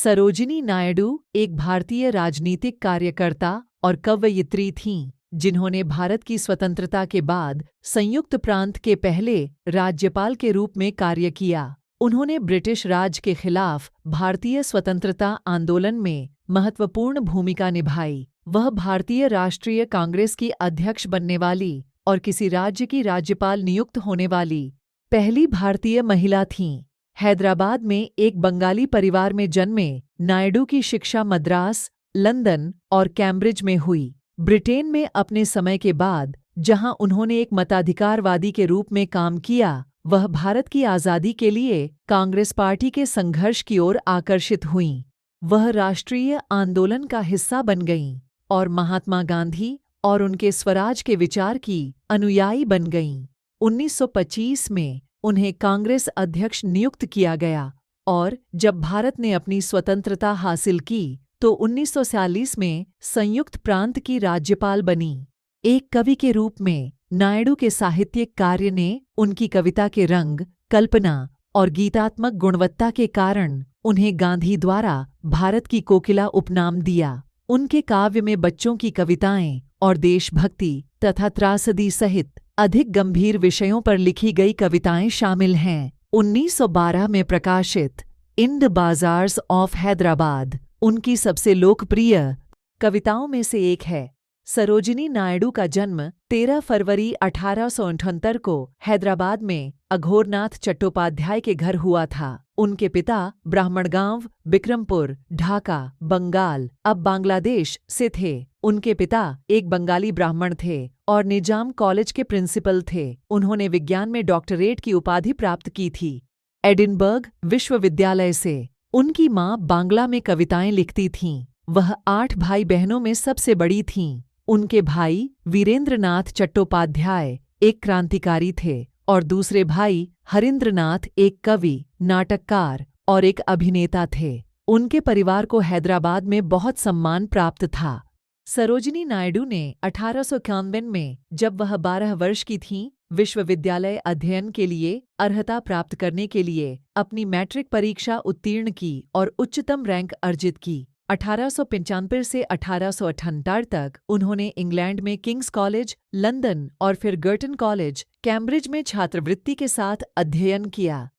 सरोजिनी नायडू एक भारतीय राजनीतिक कार्यकर्ता और कवयित्री थीं, जिन्होंने भारत की स्वतंत्रता के बाद संयुक्त प्रांत के पहले राज्यपाल के रूप में कार्य किया। उन्होंने ब्रिटिश राज के खिलाफ भारतीय स्वतंत्रता आंदोलन में महत्वपूर्ण भूमिका निभाई। वह भारतीय राष्ट्रीय कांग्रेस की अध्यक्ष बनने वाली और किसी राज्य की राज्यपाल नियुक्त होने वाली पहली भारतीय महिला थीं। हैदराबाद में एक बंगाली परिवार में जन्मे नायडू की शिक्षा मद्रास, लंदन और कैम्ब्रिज में हुई। ब्रिटेन में अपने समय के बाद, जहां उन्होंने एक मताधिकारवादी के रूप में काम किया, वह भारत की आज़ादी के लिए कांग्रेस पार्टी के संघर्ष की ओर आकर्षित हुईं। वह राष्ट्रीय आंदोलन का हिस्सा बन गईं और महात्मा गांधी और उनके स्वराज के विचार की अनुयायी बन गईं। 1925 में उन्हें कांग्रेस अध्यक्ष नियुक्त किया गया और जब भारत ने अपनी स्वतंत्रता हासिल की तो 1947 में संयुक्त प्रांत की राज्यपाल बनी। एक कवि के रूप में नायडू के साहित्यिक कार्य ने उनकी कविता के रंग, कल्पना और गीतात्मक गुणवत्ता के कारण उन्हें गांधी द्वारा भारत की कोकिला उपनाम दिया। उनके काव्य में बच्चों की कविताएं और देशभक्ति तथा त्रासदी सहित अधिक गंभीर विषयों पर लिखी गई कविताएं शामिल हैं। 1912 में प्रकाशित इन द बाज़ार्स ऑफ हैदराबाद उनकी सबसे लोकप्रिय कविताओं में से एक है। सरोजिनी नायडू का जन्म 13 फरवरी 1878 को हैदराबाद में अघोरनाथ चट्टोपाध्याय के घर हुआ था। उनके पिता ब्राह्मणगांव, बिक्रमपुर, ढाका, बंगाल, अब बांग्लादेश से थे। उनके पिता एक बंगाली ब्राह्मण थे और निजाम कॉलेज के प्रिंसिपल थे। उन्होंने विज्ञान में डॉक्टरेट की उपाधि प्राप्त की थी, एडिनबर्ग विश्वविद्यालय से। उनकी माँ बांग्ला में कविताएं लिखती थीं। वह 8 भाई बहनों में सबसे बड़ी थीं। उनके भाई वीरेंद्रनाथ चट्टोपाध्याय एक क्रांतिकारी थे और दूसरे भाई हरिंद्रनाथ एक कवि, नाटककार और एक अभिनेता थे। उनके परिवार को हैदराबाद में बहुत सम्मान प्राप्त था। सरोजिनी नायडू ने 1891 में, जब वह 12 वर्ष की थीं, विश्वविद्यालय अध्ययन के लिए अर्हता प्राप्त करने के लिए अपनी मैट्रिक परीक्षा उत्तीर्ण की और उच्चतम रैंक अर्जित की। 1895 से 1898 तक उन्होंने इंग्लैंड में किंग्स कॉलेज, लंदन और फिर गर्टन कॉलेज, कैम्ब्रिज में छात्रवृत्ति के साथ अध्ययन किया।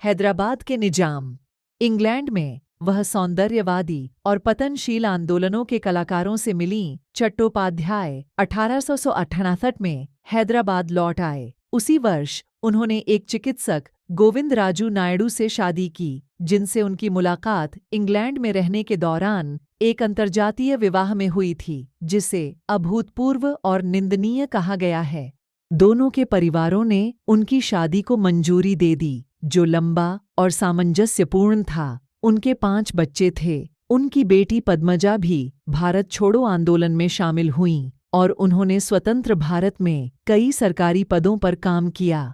हैदराबाद के निजाम। इंग्लैंड में वह सौंदर्यवादी और पतनशील आंदोलनों के कलाकारों से मिलीं। चट्टोपाध्याय 1868 में हैदराबाद लौट आए। उसी वर्ष उन्होंने एक चिकित्सक गोविंदराजू नायडू से शादी की, जिनसे उनकी मुलाकात इंग्लैंड में रहने के दौरान एक अंतर्जातीय विवाह में हुई थी, जिसे अभूतपूर्व और निंदनीय कहा गया है। दोनों के परिवारों ने उनकी शादी को मंजूरी दे दी, जो लंबा और सामंजस्यपूर्ण था। उनके 5 बच्चे थे। उनकी बेटी पद्मजा भी भारत छोड़ो आंदोलन में शामिल हुईं और उन्होंने स्वतंत्र भारत में कई सरकारी पदों पर काम किया।